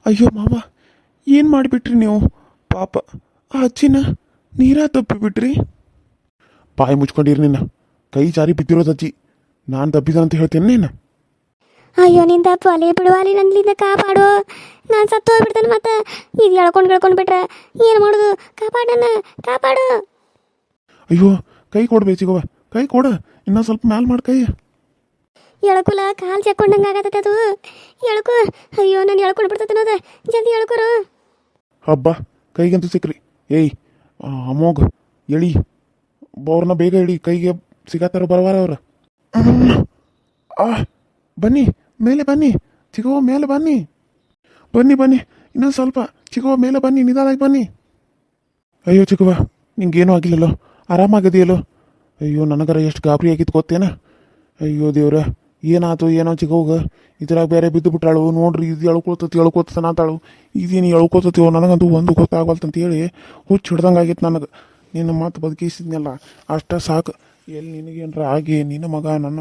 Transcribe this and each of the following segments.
ಅಯ್ಯೋ ಮಾವ, ಏನು ಮಾಡಿಬಿಟ್ರಿ ನೀವು? ಪಾಪ ಆ ಅಜ್ಜಿನ ನೀರಾ ತಪ್ಪಿಬಿಟ್ರಿ. ಬಾಯಿ ಮುಚ್ಕೊಂಡಿರಿ, ನಿನ್ನ ಕೈ ಜಾರಿ ಬಿದ್ದಿರೋದು ಅಜ್ಜಿ. ನಾನು ತಪ್ಪಿದ ಅಂತ ಹೇಳ್ತೇನೆ ನೀನು. ಅಯ್ಯೋ ನಿಂದ ಅಲೆ ಬಿಡುವಲ್ಲಿ ನನ್ನಿಂದ ಕಾಪಾಡು. ನಾನು ಸತ್ತು ಹೋಗ್ಬಿಡ್ತೇನೆ. ಮತ್ತೆ ಇದು ಎಳ್ಕೊಂಡು ಬಿಟ್ರೆ ಏನು ಮಾಡೋದು? ಕಾಪಾಡಣ್ಣ, ಕಾಪಾಡು. ಅಯ್ಯೋ ಕೈ ಕೊಡ್ಬೇಕು ಸಿಗವ, ಕೈ ಕೊಡ. ಇನ್ನೂ ಸ್ವಲ್ಪ ಮ್ಯಾಲ್ ಮಾಡಿ ಕೈ. ಎಳ್ಕೊಲ, ಕಾಲು ಚೆಕ್ಕೊಂಡಂಗೆ ಆಗತ್ತೆ ಅದು. ಎಳ್ಕೊ. ಅಯ್ಯೋ ನಾನು ಎಳ್ಕೊಂಡು ಬಿಡ್ತೇನೆ ಅದ. ಜಲ್ದಿ ಎಳ್ಕೊರು. ಹಬ್ಬ ಕೈಗಂತೂ ಸಿಕ್ರಿ. ಏಯ್ ಅಮೋಘ ಎಳಿ, ಅವ್ರನ್ನ ಬೇಗ ಎಳಿ, ಕೈಗೆ ಸಿಗತ್ತಾರ ಬರವಾರ ಅವ್ರ. ಬನ್ನಿ ಮೇಲೆ ಬನ್ನಿ ಚಿಗವ, ಮೇಲೆ ಬನ್ನಿ. ಬನ್ನಿ ಬನ್ನಿ, ಇನ್ನೊಂದು ಸ್ವಲ್ಪ ಚಿಗವ, ಮೇಲೆ ಬನ್ನಿ, ನಿಧಾನಾಗಿ ಬನ್ನಿ. ಅಯ್ಯೋ ಚಿಗವ, ನಿಂಗೇನೂ ಆಗಿಲ್ಲಲ್ಲೋ, ಆರಾಮಾಗದಿಯಲ್ಲೋ? ಅಯ್ಯೋ ನನಗರ ಎಷ್ಟು ಗಾಬರಿ ಆಗಿತ್ತು ಗೊತ್ತೇನ? ಅಯ್ಯೋ ದೇವ್ರ, ಏನಾಯ್ತು ಏನೋ ಚಿಗವ್ಗ. ಇದ್ರಾಗ ಬೇರೆ ಬಿದ್ದು ಬಿಟ್ಟಾಳು ನೋಡ್ರಿ. ಇದು ಎಳ್ಕೊತತಿ ನಾತಾಳು. ಇದೇನು ಎಳ್ಕೊತತೀವೋ ನನಗಂತೂ ಒಂದು ಗೊತ್ತಾಗಲ್ತಂತೇಳಿ ಹುಚ್ಚು ಹಿಡ್ದಂಗೆ ಆಗಿತ್ತು ನನಗೆ. ನಿನ್ನ ಮಾತು ಬದುಕಿಸಿದ್ನಲ್ಲ ಅಷ್ಟ ಸಾಕು. ಎಲ್ಲಿ ನಿನಗೇನ್ರ ಆಗಿ ನಿನ್ನ ಮಗ ನನ್ನ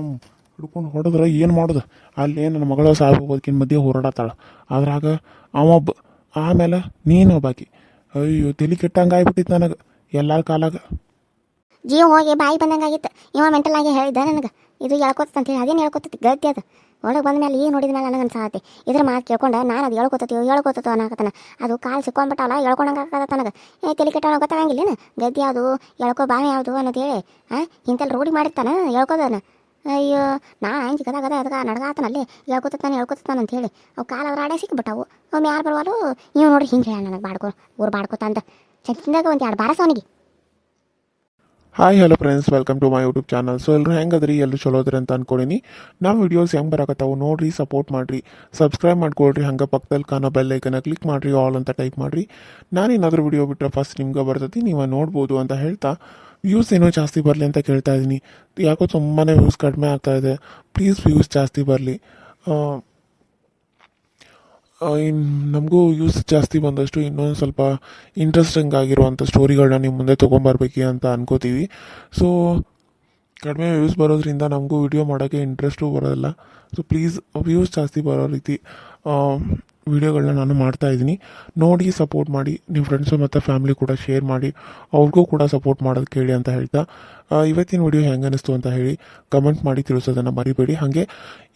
ಹಿಡ್ಕೊಂಡು ಹೊಡೆದ್ರೆ ಏನು ಮಾಡೋದು? ಅಲ್ಲಿ ನನ್ನ ಮಗಳ ಸಾವು ಬದುಕಿನ ಮಧ್ಯೆ ಹೋರಾಡತ್ತಾಳ. ಅದ್ರಾಗ ಅವೊಬ್ಬ, ಆಮೇಲೆ ನೀನು ಬಾಕಿ. ಅಯ್ಯೋ ತಲೆ ಕೆಟ್ಟಂಗೆ ಆಗ್ಬಿಟ್ಟಿತ್ತು ನನಗೆ ಎಲ್ಲರ ಕಾಲಾಗ. ಜೀವ ಹೋಗಿ ಬಾಯಿ ಬಂದಂಗೆ ಆಗಿತ್ತು. ಇವ ಮೆಂಟಲ್ ಆಗಿ ಹೇಳಿದ್ದ ನನಗೆ ಇದು ಹೇಳಿ ಅದೇನು ಹೇಳ್ಕೊತತಿ ಗತಿ ಅದು. ಒಳಗೆ ಬಂದ ಮೇಲೆ ಏನು ನೋಡಿದ ಮೇಲೆ ನನಗೆ ಅನ್ಸಾತಿ. ಇದ್ರ ಮಾತು ಕೇಳ್ಕೊಂಡು ನಾನು ಅದು ಹೇಳ್ಕೊತೋ ಅನ್ನಕತ್ತಾನ. ಅದು ಕಾಲು ಸಿಕ್ಕೊಂಡ್ಬಿಟ್ಟಲ್ಲ, ಹೇಳ್ಕೊಂಡಂಗೆ ಆಗತ್ತ ನನಗೆ. ತಲೆ ಕೆಟ್ಟ ಗೊತ್ತಾಗಂಗಿಲ್ಲೇನು ಗದ್ದೆ ಯಾವುದು ಎಳ್ಕೊ ಬಾವಿ ಯಾವುದು ಅನ್ನೋದು ಹೇಳಿ ಇಂತೆಲ್ಲ ರೂಢಿ ಮಾಡಿರ್ತಾನ ಹೇಳ್ಕೋದನ. ಅಯ್ಯೋ ನಾನು ಹಂಗೆ ಗದ ಅದಕ್ಕೆ ನಡ್ಗಾತನಲ್ಲಿ ಹೇಳ್ಕೊತಾನೆ ಅಂತ ಹೇಳಿ ಅವು ಕಾಲು ಅವ್ರ ಆಡೇ ಸಿಕ್ಬಿಟ್ಟವು. ಒಮ್ಮೆ ಯಾರು ಬರುವಳು ನೀವು ನೋಡ್ರಿ ಹಿಂಗೆ ಹೇಳಿ ನನಗೆ ಊರು ಬಾಡ್ಕೋತ ಅಂತ ಚಂದಾಗ ಒಂದು ಎರಡು ಬಾರಸ ಅವನಿಗೆ. Hi hello friends, welcome to my YouTube channel. So ಎಲ್ಲರೂ ಹೆಂಗದ್ರಿ, ಎಲ್ಲರೂ ಚಲೋ ಅದ್ರಿ ಅಂತ ಅನ್ಕೊಂಡಿನಿ. ನಮ್ಮ ವಿಡಿಯೋಸ್ ಹೆಂಗೆ ಬರಕತ್ತಾವು ನೋಡ್ರಿ, ಸಪೋರ್ಟ್ ಮಾಡಿರಿ, ಸಬ್ಸ್ಕ್ರೈಬ್ ಮಾಡ್ಕೊಳ್ರಿ. ಹಂಗೆ ಪಕ್ಕದಲ್ಲಿ ಕಾಣೋ ಬೆಲ್ ಐಕನ್ನ ಕ್ಲಿಕ್ ಮಾಡಿರಿ, ಆಲ್ ಅಂತ ಟೈಪ್ ಮಾಡಿರಿ. ನಾನೇನಾದರೂ ವಿಡಿಯೋ ಬಿಟ್ಟರೆ ಫಸ್ಟ್ ನಿಮ್ಗೆ ಬರ್ತೈತಿ, ನೀವು ನೋಡ್ಬೋದು ಅಂತ ಹೇಳ್ತಾ ವ್ಯೂಸ್ ಏನೋ ಜಾಸ್ತಿ ಬರಲಿ ಅಂತ ಕೇಳ್ತಾ ಇದ್ದೀನಿ. ಯಾಕೋ ತುಂಬಾ ವ್ಯೂಸ್ ಕಡಿಮೆ ಆಗ್ತಾಯಿದೆ. ಪ್ಲೀಸ್ ವ್ಯೂಸ್ ಜಾಸ್ತಿ ಬರಲಿ. ನಮಗೂ ಯೂಸ್ ಜಾಸ್ತಿ ಬಂದಷ್ಟು ಇನ್ನೊಂದು ಸ್ವಲ್ಪ ಇಂಟ್ರೆಸ್ಟಿಂಗ್ ಆಗಿರುವಂಥ ಸ್ಟೋರಿಗಳನ್ನ ನಿಮ್ಮ ಮುಂದೆ ತೊಗೊಂಬರ್ಬೇಕು ಅಂತ ಅನ್ಕೋತೀವಿ. ಸೊ ಕಡಿಮೆ ವ್ಯೂಸ್ ಬರೋದ್ರಿಂದ ನಮಗೂ ವಿಡಿಯೋ ಮಾಡೋಕ್ಕೆ ಇಂಟ್ರೆಸ್ಟು ಬರೋಲ್ಲ. ಸೊ ಪ್ಲೀಸ್ ವ್ಯೂಸ್ ಜಾಸ್ತಿ ಬರೋ ರೀತಿ ವಿಡಿಯೋಗಳನ್ನ ನಾನು ಮಾಡ್ತಾಯಿದ್ದೀನಿ. ನೋಡಿ ಸಪೋರ್ಟ್ ಮಾಡಿ, ನಿಮ್ಮ ಫ್ರೆಂಡ್ಸು ಮತ್ತು ಫ್ಯಾಮಿಲಿ ಕೂಡ ಶೇರ್ ಮಾಡಿ, ಅವ್ರಿಗೂ ಕೂಡ ಸಪೋರ್ಟ್ ಮಾಡೋದು ಕೇಳಿ ಅಂತ ಹೇಳ್ತಾ ಇವತ್ತಿನ ವಿಡಿಯೋ ಹೆಂಗೆ ಅನ್ನಿಸ್ತು ಅಂತ ಹೇಳಿ ಕಮೆಂಟ್ ಮಾಡಿ ತಿಳಿಸೋದನ್ನು ಮರಿಬೇಡಿ. ಹಾಗೆ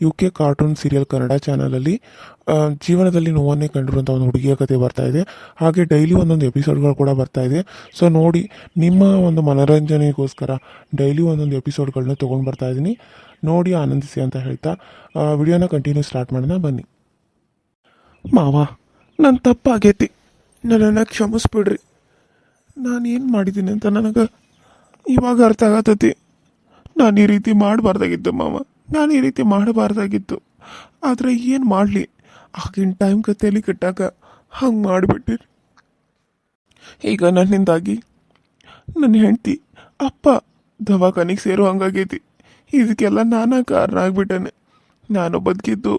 UK ಕಾರ್ಟೂನ್ ಸೀರಿಯಲ್ ಕನ್ನಡ ಚಾನಲಲ್ಲಿ ಜೀವನದಲ್ಲಿ ನೋವನ್ನೇ ಕಂಡಿರುವಂಥ ಒಂದು ಹುಡುಗಿಯ ಕತೆ ಬರ್ತಾಯಿದೆ. ಹಾಗೆ ಡೈಲಿ ಒಂದೊಂದು ಎಪಿಸೋಡ್ಗಳು ಕೂಡ ಬರ್ತಾಯಿದೆ. ಸೊ ನೋಡಿ, ನಿಮ್ಮ ಒಂದು ಮನೋರಂಜನೆಗೋಸ್ಕರ ಡೈಲಿ ಒಂದೊಂದು ಎಪಿಸೋಡ್ಗಳನ್ನ ತೊಗೊಂಡು ಬರ್ತಾಯಿದ್ದೀನಿ. ನೋಡಿ ಆನಂದಿಸಿ ಅಂತ ಹೇಳ್ತಾ ವಿಡಿಯೋನ ಕಂಟಿನ್ಯೂ ಸ್ಟಾರ್ಟ್ ಮಾಡೋಣ ಬನ್ನಿ. ಮಾವ, ನನ್ನ ತಪ್ಪಾಗೈತಿ, ನನ್ನನ್ನು ಕ್ಷಮಿಸ್ಬಿಡ್ರಿ. ನಾನೇನು ಮಾಡಿದ್ದೀನಿ ಅಂತ ನನಗೆ ಇವಾಗ ಅರ್ಥ ಆಗತ್ತೈತಿ. ನಾನು ಈ ರೀತಿ ಮಾಡಬಾರ್ದಾಗಿತ್ತು ಮಾವ, ನಾನು ಈ ರೀತಿ ಮಾಡಬಾರ್ದಾಗಿತ್ತು. ಆದರೆ ಏನು ಮಾಡಲಿ, ಆಗಿನ ಟೈಮ್ ಕತೆಯಲ್ಲಿ ಕೆಟ್ಟಾಗ ಹಂಗೆ ಮಾಡಿಬಿಟ್ಟಿರಿ. ಈಗ ನನ್ನಿಂದಾಗಿ ನನ್ನ ಹೆಂಡತಿ ಅಪ್ಪ ದವಾಖಾನಿಗೆ ಸೇರೋ ಹಂಗಾಗೈತಿ. ಇದಕ್ಕೆಲ್ಲ ನಾನಾ ಕಾರಣ ಆಗ್ಬಿಟ್ಟೇನೆ. ನಾನು ಬದುಕಿದ್ದು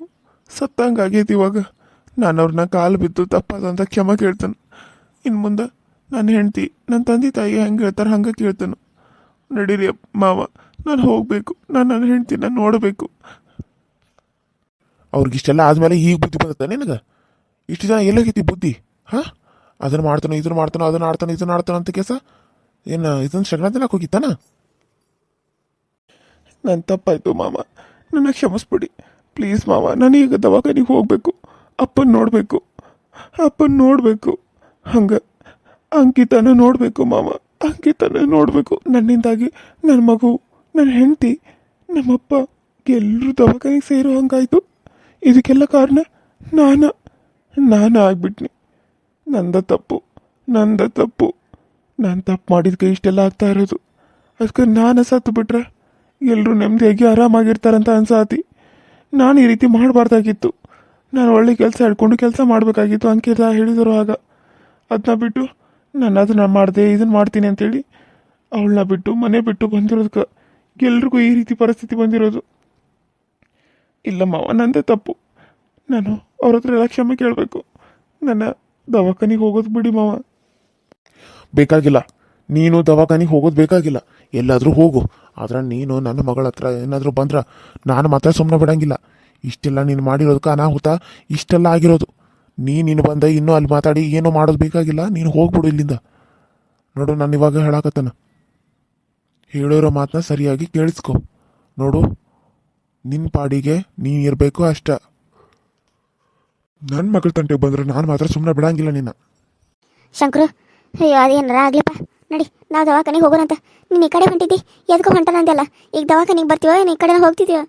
ಸತ್ತಂಗಾಗೈತಿ. ಇವಾಗ ನಾನು ಅವ್ರನ್ನ ಕಾಲು ಬಿದ್ದು ತಪ್ಪಾದಂತ ಕ್ಷಮೆ ಕೇಳ್ತಾನೆ. ಇನ್ನು ಮುಂದೆ ನನ್ನ ಹೆಂಡತಿ ನನ್ನ ತಂದೆ ತಾಯಿ ಹೆಂಗೆ ಹೇಳ್ತಾರೆ ಹಂಗೆ ಕೇಳ್ತಾನೆ. ನಡೀರಿ ಮಾವ, ನಾನು ಹೋಗಬೇಕು. ನನ್ನ ಹೆಂಡ್ತಿನ ನೋಡಬೇಕು. ಅವ್ರಿಗಿಷ್ಟೆಲ್ಲ ಆದಮೇಲೆ ಈಗ ಬುದ್ಧಿ ಬರುತ್ತೆ ನಿನಗೆ? ಇಷ್ಟು ಜನ ಎಲ್ಲೋಗೈತಿ ಬುದ್ಧಿ? ಹಾಂ, ಅದನ್ನು ಮಾಡ್ತಾನೋ ಇದನ್ನು ಮಾಡ್ತಾನೋ, ಅದನ್ನು ಆಡ್ತಾನೋ ಇದನ್ನು ಆಡ್ತಾನೋ ಅಂತ ಕೆಲಸ ಏನು ಇದನ್ನು ಶಗಣ ತಿನ್ನಕ್ಕೆ ಹೋಗಿತ್ತಾನ? ನನ್ನ ತಪ್ಪಾಯಿತು ಮಾವ, ನನ್ನ ಕ್ಷಮಿಸ್ಬಿಡಿ ಪ್ಲೀಸ್ ಮಾವ. ನಾನೀಗ ದವಾಖಾನಿಗೆ ಹೋಗಬೇಕು, ಅಪ್ಪನ ನೋಡಬೇಕು. ಹಂಗೆ ಅಂಕಿತನ ನೋಡಬೇಕು ಮಾವ, ಅಂಕಿತನ ನೋಡಬೇಕು. ನನ್ನಿಂದಾಗಿ ನನ್ನ ಮಗು, ನನ್ನ ಹೆಂಡತಿ, ನಮ್ಮಪ್ಪ ಎಲ್ಲರೂ ದವಾಖಾನಿಗೆ ಸೇರೋ ಹಂಗಾಯ್ತು. ಇದಕ್ಕೆಲ್ಲ ಕಾರಣ ನಾನು ಆಗ್ಬಿಟ್ನಿ. ನಂದ ತಪ್ಪು. ನಾನು ತಪ್ಪು ಮಾಡಿದ್ಕೆ ಇಷ್ಟೆಲ್ಲ ಆಗ್ತಾ ಇರೋದು. ಅದಕ್ಕೆ ನಾನು ಸತ್ತು ಬಿಟ್ರೆ ಎಲ್ಲರೂ ನೆಮ್ಮದಿಯಾಗಿ ಆರಾಮಾಗಿರ್ತಾರಂತ ಅನ್ಸಾತಿ. ನಾನು ಈ ರೀತಿ ಮಾಡಬಾರ್ದಾಗಿತ್ತು. ನಾನು ಒಳ್ಳೆ ಕೆಲಸ ಹಿಡ್ಕೊಂಡು ಕೆಲಸ ಮಾಡಬೇಕಾಗಿತ್ತು. ಅಂಕಿತ ಹೇಳಿದರು ಆಗ. ಅದನ್ನ ಬಿಟ್ಟು ನಾನು ಅದನ್ನು ಮಾಡಿದೆ, ಇದನ್ನು ಮಾಡ್ತೀನಿ ಅಂತೇಳಿ ಅವಳನ್ನ ಬಿಟ್ಟು ಮನೆ ಬಿಟ್ಟು ಬಂದಿರೋದಕ್ಕೆ ಎಲ್ರಿಗೂ ಈ ರೀತಿ ಪರಿಸ್ಥಿತಿ ಬಂದಿರೋದು. ಇಲ್ಲ ಮಾವ, ನಂದೇ ತಪ್ಪು. ನಾನು ಅವ್ರ ಹತ್ರ ಎಲ್ಲ ಕ್ಷಮೆ ಕೇಳಬೇಕು. ನನ್ನ ದವಾಖಾನಿಗೆ ಹೋಗೋದು ಬಿಡಿ ಮಾವ. ಬೇಕಾಗಿಲ್ಲ, ನೀನು ದವಾಖಾನಿಗೆ ಹೋಗೋದು ಬೇಕಾಗಿಲ್ಲ. ಎಲ್ಲಾದರೂ ಹೋಗು. ಆದ್ರೆ ನೀನು ನನ್ನ ಮಗಳ ಹತ್ರ ಏನಾದರೂ ಬಂದ್ರೆ ನಾನು ಮಾತ್ರ ಸುಮ್ಮನೆ ಬಿಡಂಗಿಲ್ಲ. ಇಷ್ಟೆಲ್ಲ ನೀನು ಮಾಡಿರೋದಕ್ಕೆ ಅನಾಹುತ ಇಷ್ಟೆಲ್ಲ ಆಗಿರೋದು. ನೀನು ಬಂದ ಇನ್ನೂ ಅಲ್ಲಿ ಮಾತಾಡಿ ಏನೂ ಮಾಡೋದು ಬೇಕಾಗಿಲ್ಲ. ನೀನು ಹೋಗ್ಬಿಡು ಇಲ್ಲಿಂದ. ನೋಡು, ನಾನು ಇವಾಗ ಹೇಳಾಕತ್ತನ, ಹೇಳಿರೋ ಮಾತನ್ನ ಸರಿಯಾಗಿ ಕೇಳಿಸ್ಕೊ. ನೋಡು, ನಿನ್ನ ಪಾಡಿಗೆ ನೀನು ಇರಬೇಕು ಅಷ್ಟ. ನನ್ನ ಮಗಳ ತಂಟೆಗೆ ಬಂದ್ರೆ ನಾನು ಮಾತ್ರ ಸುಮ್ಮನೆ ಬಿಡಂಗಿಲ್ಲ ನಿನ್ನ. ಶಂಕರು, ಅಯ್ಯೋ ಅದೇನಾರ ಆಗ್ಲಿಪ್ಪ. ನಡಿ, ನಾವು ದವಾಖಾನಿಗೆ ಹೋಗೋಣಂತ. ನೀನು ಈ ಕಡೆ ಹೊಂಟಿದ್ದಿ, ಎದ್ಕೊ ಹೊಂಟನಂತೆಲ್ಲ. ಈಗ ದವಾಖಾನಿಗೆ ಬರ್ತೀವೋ ಏನು ಈ ಕಡೆ ಹೋಗ್ತಿದ್ದೀವ?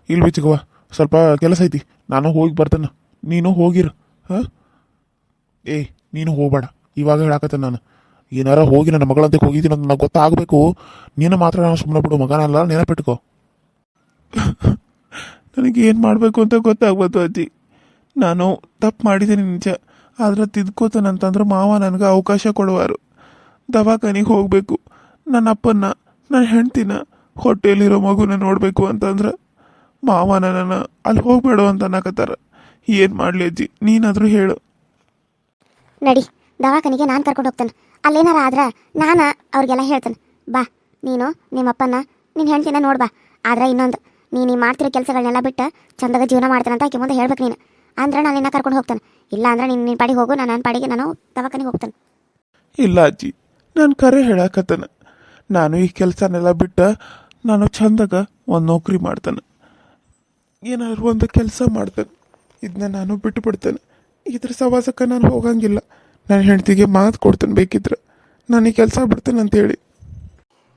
ಇಲ್ಲಿ ಬಿಚ್ಚಿಗವ್ವ, ಸ್ವಲ್ಪ ಕೆಲಸ ಐತಿ, ನಾನು ಹೋಗಿ ಬರ್ತೇನೆ. ನೀನು ಹೋಗಿರು. ಹಾಂ, ಏಯ್ ನೀನು ಹೋಗಬೇಡ. ಇವಾಗ ಹೇಳಾಕತ್ತೇನೆ ನಾನು. ಏನಾರ ಹೋಗಿ ನನ್ನ ಮಗಳಂತೆ ಹೋಗಿದ್ದೀನಿ ಅಂತ ನನಗೆ ಗೊತ್ತಾಗಬೇಕು. ನೀನು ಮಾತ್ರ ನಾನು ಸುಮ್ಮನೆ ಬಿಡು ಮಗನಲ್ಲ, ನೆನಪಿಟ್ಕೋ. ನನಗೇನು ಮಾಡಬೇಕು ಅಂತ ಗೊತ್ತಾಗ್ಬೋದು ಅಜ್ಜಿ. ನಾನು ತಪ್ಪು ಮಾಡಿದ್ದೀನಿ ನಿಜ, ಆದರೆ ತಿದ್ಕೋತಾನಂತಂದ್ರೆ ಮಾವ ನನಗೆ ಅವಕಾಶ ಕೊಡುವಾರು. ದವಾಖಾನಿಗೆ ಹೋಗಬೇಕು, ನನ್ನ ಅಪ್ಪನ್ನ, ನನ್ನ ಹೆಂಡ್ತಿನ, ಹೊಟ್ಟೆಯಲ್ಲಿರೋ ಮಗುನ ನೋಡಬೇಕು ಅಂತಂದ್ರೆ ಮಾವ ನನ್ನನ್ನು ಅಲ್ಲಿ ಹೋಗಬೇಡ ಅಂತ ಅನ್ನಕತ್ತಾರ. ಏನು ಮಾಡಲಿ ಅಜ್ಜಿ, ನೀನಾದರೂ ಹೇಳು. ನಡಿ, ದವಾಖಾನಿಗೆ ನಾನು ಕರ್ಕೊಂಡು ಹೋಗ್ತೇನೆ. ಅಲ್ಲೇನಾರ ಆದ್ರೆ ನಾನು ಅವ್ರಿಗೆಲ್ಲ ಹೇಳ್ತೇನೆ. ಬಾ, ನೀನು ನಿಮ್ಮಪ್ಪನ ನಿನ್ನ ಹೆಂಡ್ತಿನ ನೋಡ್ಬಾ. ಆದ್ರೆ ಇನ್ನೊಂದು, ನೀನು ಮಾಡ್ತಿರೋ ಕೆಲಸಗಳನ್ನೆಲ್ಲ ಬಿಟ್ಟು ಚಂದಾಗ ಜೀವನ ಮಾಡ್ತೇನೆ ಅಂತ ಆಕೆ ಮುಂದೆ ಹೇಳ್ಬೇಕು ನೀನು. ಅಂದ್ರೆ ನಾನು ನಿನ್ನ ಕರ್ಕೊಂಡು ಹೋಗ್ತೇನೆ. ಇಲ್ಲ ಅಂದ್ರೆ ನೀನು ನಿನ್ನ ಪಾಡಿಗೆ ಹೋಗು, ನಾನು ನನ್ನ ಪಾಡಿಗೆ ನಾನು ದವಾಖಾನಿಗೆ ಹೋಗ್ತೇನೆ. ಇಲ್ಲ ಅಜ್ಜಿ, ನಾನು ಕರೆ ಹೇಳಾಕತ್ತೇನೆ. ನಾನು ಈ ಕೆಲಸನೆಲ್ಲ ಬಿಟ್ಟು ನಾನು ಚಂದಾಗ ಒಂದು ನೌಕರಿ ಮಾಡ್ತೇನೆ, ಏನಾದ್ರು ಒಂದು ಕೆಲಸ ಮಾಡ್ತೇನೆ. ಇದನ್ನ ನಾನು ಬಿಟ್ಟು ಬಿಡ್ತೇನೆ. ಇದ್ರ ಸವಾಸಕ್ಕೆ ನಾನು ಹೋಗಂಗಿಲ್ಲ. ನನ್ನ ಹೆಂಡ್ತಿಗೆ ಮಾತು ಕೊಡ್ತೇನೆ, ಬೇಕಿದ್ರೆ ನಾನು ಈ ಕೆಲಸ ಬಿಡ್ತೇನೆ ಅಂತೇಳಿ.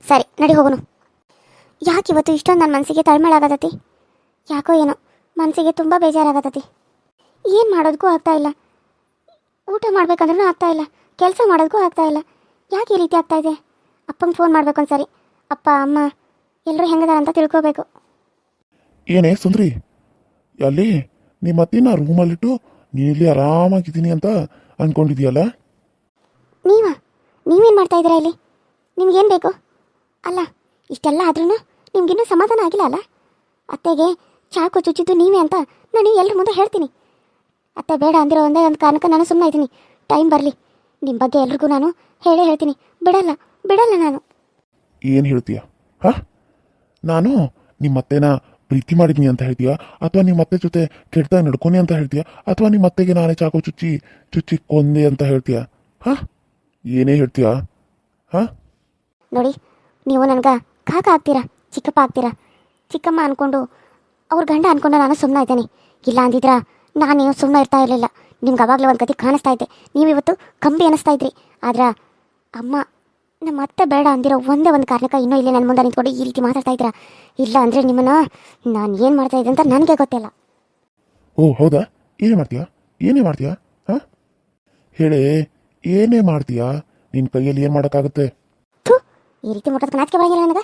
ಸರಿ, ನಡಿ ಹೋಗೋಣ. ಯಾಕೆ ಇವತ್ತು ಇಷ್ಟೊಂದು ನನ್ನ ಮನಸ್ಸಿಗೆ ತಳ್ಮಳಾಗತತಿ? ಯಾಕೋ ಏನೋ ಮನಸ್ಸಿಗೆ ತುಂಬ ಬೇಜಾರಾಗತತಿ. ಏನು ಮಾಡೋದಕ್ಕೂ ಆಗ್ತಾ ಇಲ್ಲ. ಊಟ ಮಾಡ್ಬೇಕಂದ್ರೂ ಆಗ್ತಾ ಇಲ್ಲ, ಕೆಲಸ ಮಾಡೋದಕ್ಕೂ ಆಗ್ತಾ ಇಲ್ಲ. ಯಾಕೆ ಈ ರೀತಿ ಆಗ್ತಾ ಇದೆ? ಅಪ್ಪಂಗೆ ಫೋನ್ ಮಾಡ್ಬೇಕು ಒಂದ್ಸರಿ. ಅಪ್ಪ ಅಮ್ಮ ಎಲ್ಲರೂ ಹೆಂಗದಾರ ಅಂತ ತಿಳ್ಕೋಬೇಕು. ಏನೇ ಸುಂದ್ರಿ, ಅಲ್ಲಿ ನಿಮ್ಮ ಅತ್ತಿನ ರೂಮಲ್ಲಿಟ್ಟು ನೀನಿಲ್ಲಿ ಆರಾಮಾಗಿದ್ದೀನಿ ಅಂತ ಅಂದ್ಕೊಂಡಿದ್ಯಲ್ಲ? ನೀವೇನು ಮಾಡ್ತಾ ಇದ್ದೀರಾ ಇಲ್ಲಿ? ನಿಮ್ಗೇನು ಬೇಕು? ಅಲ್ಲ, ಇಷ್ಟೆಲ್ಲ ಆದ್ರೂ ನಿಮ್ಗಿನ್ನೂ ಸಮಾಧಾನ ಆಗಿಲ್ಲ ಅಲ್ಲ? ಅತ್ತೆಗೆ ಚಾಕು ಚುಚ್ಚಿದ್ದು ನೀವೇ ಅಂತ ನಾನು ಎಲ್ಲರ ಮುಂದೆ ಹೇಳ್ತೀನಿ. ಅತ್ತೆ ಬೇಡ ಅಂದಿರೋ ಒಂದೇ ಒಂದು ಕಾರಣಕ್ಕೆ ನಾನು ಸುಮ್ಮನೆ ಇದ್ದೀನಿ. ಟೈಮ್ ಬರಲಿ, ನಿಮ್ಮ ಬಗ್ಗೆ ಎಲ್ರಿಗೂ ನಾನು ಹೇಳೇ ಹೇಳ್ತೀನಿ. ಬಿಡಲ್ಲ ನಾನು. ಏನು ಹೇಳ್ತೀಯ? ಹಾಂ, ನಾನು ನಿಮ್ಮತ್ತೆನ ಪ್ರೀತಿ ಮಾಡಿದ್ನಿ ಅಂತ ಹೇಳ್ತೀಯಾ, ಅಥವಾ ನಿಮ್ಮತ್ತೆ ಜೊತೆ ಕೆಟ್ಟದಾಗ ನಡ್ಕೊನಿ ಅಂತ ಹೇಳ್ತೀಯಾ, ಅಥವಾ ನಿಮ್ಮತ್ತೆಗೆ ನಾನೇ ಚಾಕು ಚುಚ್ಚಿ ಕೊಂದೆ ಅಂತ ಹೇಳ್ತೀಯಾ? ಹಾಂ, ಏನೇ ಹೇಳ್ತೀಯಾ? ಹಾಂ, ನೋಡಿ, ನೀವು ನನಗೆ ಕಾಕ ಆಗ್ತೀರಾ, ಚಿಕ್ಕಪ್ಪ ಆಗ್ತೀರಾ. ಚಿಕ್ಕಮ್ಮ ಅಂದ್ಕೊಂಡು ಅವ್ರ ಗಂಡ ಅಂದ್ಕೊಂಡು ನಾನು ಸುಮ್ಮನೆ ಇದ್ದೇನೆ. ಇಲ್ಲ ಅಂದಿದ್ರ ನಾನು ನೀವು ಸುಮ್ಮನೆ ಇರ್ತಾ ಇರಲಿಲ್ಲ. ನಿಮ್ಗೆ ಅವಾಗಲೇ ಒಂದು ಗತಿ ಕಾಣಿಸ್ತಾ ಇದ್ದೆ. ನೀವಿವತ್ತು ಕಂಬಿ ಅನ್ನಿಸ್ತಾ ಇದ್ರಿ. ಆದ್ರೆ ಅಮ್ಮ ನಮ್ಮ ಅತ್ತೆ ಬೇಡ ಅಂದಿರೋ ಒಂದೇ ಒಂದು ಕಾರಣಕ್ಕೆ ಇನ್ನೂ ಇಲ್ಲೇ ನನ್ನ ಮುಂದೆ ನಿಂತ್ಕೊಂಡು ಈ ರೀತಿ ಮಾತಾಡ್ತಾ ಇದ್ದೀರಾ. ಇಲ್ಲ ಅಂದರೆ ನಿಮ್ಮನ್ನು ನಾನು ಏನು ಮಾಡ್ತಾ ಇದ್ದೆ ಅಂತ ನನಗೆ ಗೊತ್ತಿಲ್ಲ. ಓ ಹೌದಾ? ಏನೇ ಮಾಡ್ತೀಯಾ? ಹಾಂ, ಹೇಳೇ, ಏನೇ ಮಾಡ್ತೀಯಾ? ನಿನ್ನ ಕೈಯಲ್ಲಿ ಏನು ಮಾಡೋಕ್ಕಾಗುತ್ತೆ? ಈ ರೀತಿ ಮುಟ್ಟೋದಕ್ಕೆ ನಾಚಿಕೆ ಬರಂಗಿಲ್ಲ ನನಗೆ.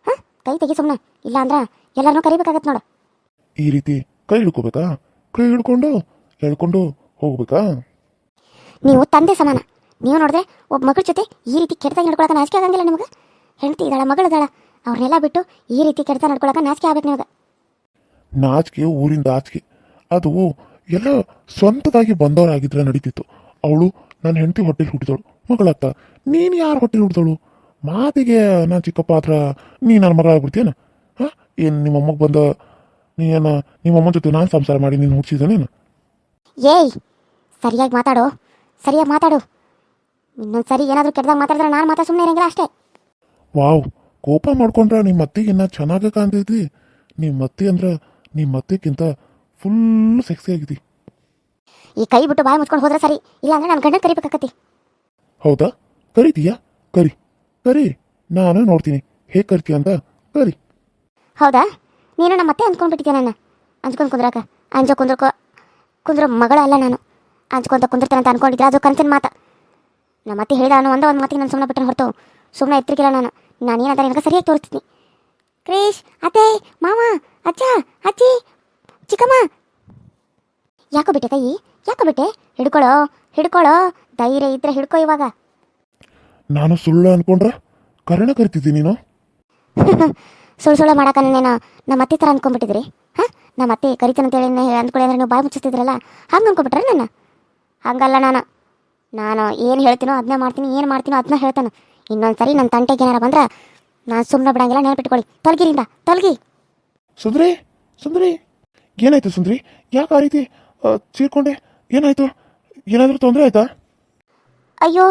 ಹಾಂ, ಕೈ ತೆಗಿ ಸುಮ್ಮನೆ. ಇಲ್ಲ ಅಂದ್ರೆ ಎಲ್ಲರನ್ನೂ ಕರಿಬೇಕಾಗತ್ತೆ ನೋಡು. ಈ ರೀತಿ ಕೈ ಹಿಡ್ಕೋಬೇಕಾ? ಕೈ ಹೇಳ್ಕೊಂಡು ಹೋಗ್ಬೇಕಾ? ನೀವು ತಂದೆ ಸಮಾನ. ನೀವು ನೋಡಿದ್ರೆ ಒಬ್ಬ ಮಗಳ ಜೊತೆ ಈ ರೀತಿ ಕೆಟ್ಟದಾಗಿ ನಡ್ಕೊಳಕ್ಕೆ ನಾಚಿಕೆ ಆಗಂಗಿಲ್ಲ ನಿಮಗೆ? ಹೆಂಡತಿ ಇದ್ದಾಳ, ಮಗಳಿದ್ದಾಳ, ಅವ್ರನ್ನೆಲ್ಲ ಬಿಟ್ಟು ಈ ರೀತಿ ಕೆಟ್ಟದಾಗ ನಡ್ಕೊಳಕ್ಕೆ ನಾಚಿಕೆ ಆಗ್ಬೇಕು ನಿಮಗೆ. ನಾಚಿಕೆ ಊರಿಂದ ಆಚಿಕೆ, ಅದು ಎಲ್ಲ ಸ್ವಂತದಾಗಿ ಬಂದವರಾಗಿದ್ರೆ ನಡೀತಿತ್ತು. ಅವಳು ನನ್ನ ಹೆಂಡತಿ ಹೊಟ್ಟೆಲಿ ಹುಟ್ಟಿದವಳು, ಮಗಳಾಗ್ತಾ. ನೀನು ಯಾರು ಹೊಟ್ಟೆಲಿ ಹುಟ್ಟಿದವಳು? ಮಾತಿಗೆ ನಾನು ಚಿಕ್ಕಪ್ಪ ಹತ್ರ ನೀ ನನ್ನ ಮಗಳಾಗ್ಬಿಡ್ತೀಯನ? ಹಾಂ, ಏನು ನಿಮ್ಮಮ್ಮಗೆ ಬಂದ ನೀನು ನಿಮ್ಮಮ್ಮ ಜೊತೆ ನಾನು ಸಂಸಾರ ಮಾಡಿ ನೀನು ಹುಟ್ಟಿಸಿದ ನೀನು? ಏಯ್, ಸರಿಯಾಗಿ ಮಾತಾಡು. ಇನ್ನೊಂದು ಸರಿ ಏನಾದರೂ ಕೆಟ್ಟದಾಗ ಮಾತಾಡಿದ್ರೆ ನಾನು ಮಾತ್ರ ಸುಮ್ಮನೆ ಇರಂಗಿಲ್ಲ ಅಷ್ಟೇ. ವಾವ್, ಕೋಪ ಮಾಡ್ಕೊಂಡ್ರೆ ನಿಮ್ಮ ಅತ್ತಿಗೆ ಇನ್ನ ಚೆನ್ನಾಗೇ ಕಾಣ್ತೈತಿ. ನಿಮ್ಮ ಅತ್ತಿ ಅಂದ್ರೆ ನಿಮ್ಮ ಅತ್ತಿಗಿಂತ ಫುಲ್ ಸೆಕ್ಸಿ ಆಗಿತಿ. ಈ ಕೈ ಬಿಟ್ಟು ಬಾಯಿ ಮುಚ್ಕೊಂಡು ಹೋದ್ರೆ ಸರಿ, ಇಲ್ಲ ಅಂದ್ರೆ ನಾನು ಗಂಡನ ಕರಿಬೇಕಾಕತಿ. ಹೌದಾ? ಕರಿತೀಯಾ? ಕರಿ, ನಾನು ನೋಡ್ತೀನಿ ಹೇಗೆ ಕರಿತೀಯ ಅಂತ. ಕರಿ. ಹೌದಾ? ನೀನು ನಮ್ಮ ಮತ್ತೆ ಅಂದ್ಕೊಂಡ್ಬಿಟ್ಟಿದ್ಯಾ ನನ್ನ? ಅಂಜ್ಕೊಂಡು ಕುಂದ್ರೋ ಮಗಳ ಅಲ್ಲ ನಾನು. ಅಂಜ್ಕೊಂತ ಕುಂದಿರ್ತಾನೆ ಅಂತ ಅನ್ಕೊಂಡಿದ್ದೆ, ಅದು ಕನಸಿನ ಮಾತು. ನಮ್ಮ ಅತ್ತೆ ಹೇಳಿದ ಅನ್ನೋ ಒಂದು ಮಾತಿಗೆ ನಾನು ಸುಮ್ಮನೆ ಬಿಟ್ಟರೆ ಹೊರತು ಸುಮ್ಮನೆ ಎತ್ತಿರ್ಕಿಲ್ಲ ನಾನು ಏನಾದ್ರೆ ನಿನಗೆ ಸರಿಯಾಗಿ ತೋರಿಸ್ತೀನಿ. ಕ್ರೇಶ್, ಅತ್ತೆ, ಮಾವ, ಅಜ್ಜ, ಅಜ್ಜಿ, ಚಿಕ್ಕಮ್ಮ. ಯಾಕೋ ಬಿಟ್ಟೆ? ಹಿಡ್ಕೊಳ್ಳೋ, ಧೈರ್ಯ ಇದ್ರೆ ಹಿಡ್ಕೋ ಇವಾಗ. ನಾನು ಸುಳ್ಳು ಅನ್ಕೊಂಡ್ರೆ ಕರೆನ ಕರಿತಿದ್ದೀನಿ ನೀನು? ಸುಳ್ಳು ಮಾಡಕ ನಾನು ನಮ್ಮ ಅತ್ತೆ ಥರ ಅಂದ್ಕೊಂಡ್ಬಿಟ್ಟಿದ್ರಿ? ಹಾಂ, ನಮ್ಮ ಅತ್ತೆ ಕರಿತಾನಂತೇಳಿ ಅಂದ್ಕೊಳ್ಳಿ ಅಂದ್ರೆ ನೀವು ಬಾಯಿ ಮುಚ್ಚಿಸ್ತಿದ್ರಲ್ಲ, ಹಂಗೆ ಅಂದ್ಕೊಂಡ್ಬಿಟ್ರೆ ನನ್ನ? ಹಂಗಲ್ಲ, ನಾನು ಏನು ಹೇಳ್ತೀನೋ ಅದನ್ನ ಮಾಡ್ತೀನಿ, ಏನು ಮಾಡ್ತೀನೋ ಅದನ್ನ ಹೇಳ್ತಾನೆ. ಇನ್ನೊಂದು ಸರಿ ನನ್ನ ತಂಟೆಗೆ ಏನಾರ ಬಂದ್ರೆ ನಾನು ಸುಮ್ಮನೆ ಬಿಡಂಗಿಲ್ಲ, ನೆನಪಿಟ್ಕೊಳ್ಳಿ. ತೊಲಗಿ. ಸುಂದ್ರಿ, ಏನಾಯ್ತು ಸುಂದ್ರಿ? ಯಾಕೆ ಆ ರೀತಿ ಚೀರ್ಕೊಂಡೆ? ಏನಾಯಿತು? ಏನಾದರೂ ತೊಂದರೆ ಆಯಿತಾ? ಅಯ್ಯೋ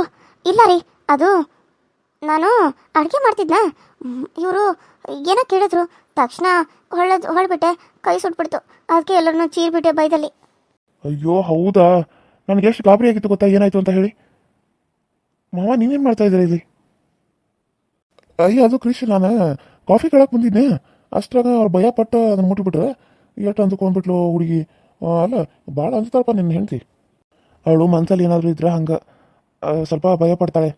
ಇಲ್ಲ ರೀ, ಅದು ನಾನು ಅಡುಗೆ ಮಾಡ್ತಿದ್ನ, ಇವರು ಏನೋ ಕೇಳಿದ್ರು, ತಕ್ಷಣ ಹೊಳ್ಬಿಟ್ಟೆ, ಕೈ ಸುಟ್ಬಿಡ್ತು. ಅದಕ್ಕೆ ಎಲ್ಲರನ್ನೂ ಚೀರ್ಬಿಟ್ಟೆ ಬೈದಲ್ಲಿ. ಅಯ್ಯೋ ಹೌದಾ, ನನಗೆ ಎಷ್ಟು ಗಾಬರಿ ಆಗಿತ್ತು ಗೊತ್ತಾ ಏನಾಯಿತು ಅಂತ ಹೇಳಿ. ಮಾವ ನೀವೇನು ಮಾಡ್ತಾ ಇದ್ದೀರಾ ಇಲ್ಲಿ? ಅಯ್ಯ ಅದು ಕೃಷಿ, ನಾನು ಕಾಫಿ ಕೇಳಕ್ಕೆ ಬಂದಿದ್ದೆ. ಅಷ್ಟ್ರಾಗ ಅವ್ರು ಭಯ ಪಟ್ಟು ಅದನ್ನು ಮುಟ್ಟಿಬಿಟ್ರೆ ಎಷ್ಟು ಅಂದ್ಕೊಂಡ್ಬಿಟ್ಲು ಹುಡುಗಿ. ಅಲ್ಲ, ಭಾಳ ಅಂತಾಳಪ್ಪ ನಿನ್ನ ಹೆಂಡ್ತಿ. ಅವಳು ಮನ್ಸಲ್ಲಿ ಏನಾದರೂ ಇದ್ರೆ ಹಂಗೆ ಸ್ವಲ್ಪ ಭಯ ಪಡ್ತಾಳೆ.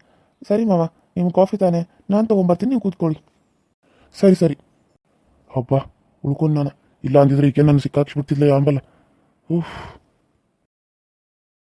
ಸರಿ ಮಾವ, ನಿಮ್ಮ ಕಾಫಿ ತಾನೆ, ನಾನು ತೊಗೊಂಬರ್ತೀನಿ, ನೀವು ಕೂತ್ಕೊಳ್ಳಿ. ಸರಿ ಸರಿ. ಹಬ್ಬ, ಉಳ್ಕೊಂಡು ನಾನು ಇಲ್ಲ ಅಂದಿದ್ರೆ ಈಕೆ ನಾನು ಸಿಕ್ಕಾಕ್ಸ್ಬಿಡ್ತಿದ್ಲೆ ಆಂಬಲ್ಲ. ಉಫ್.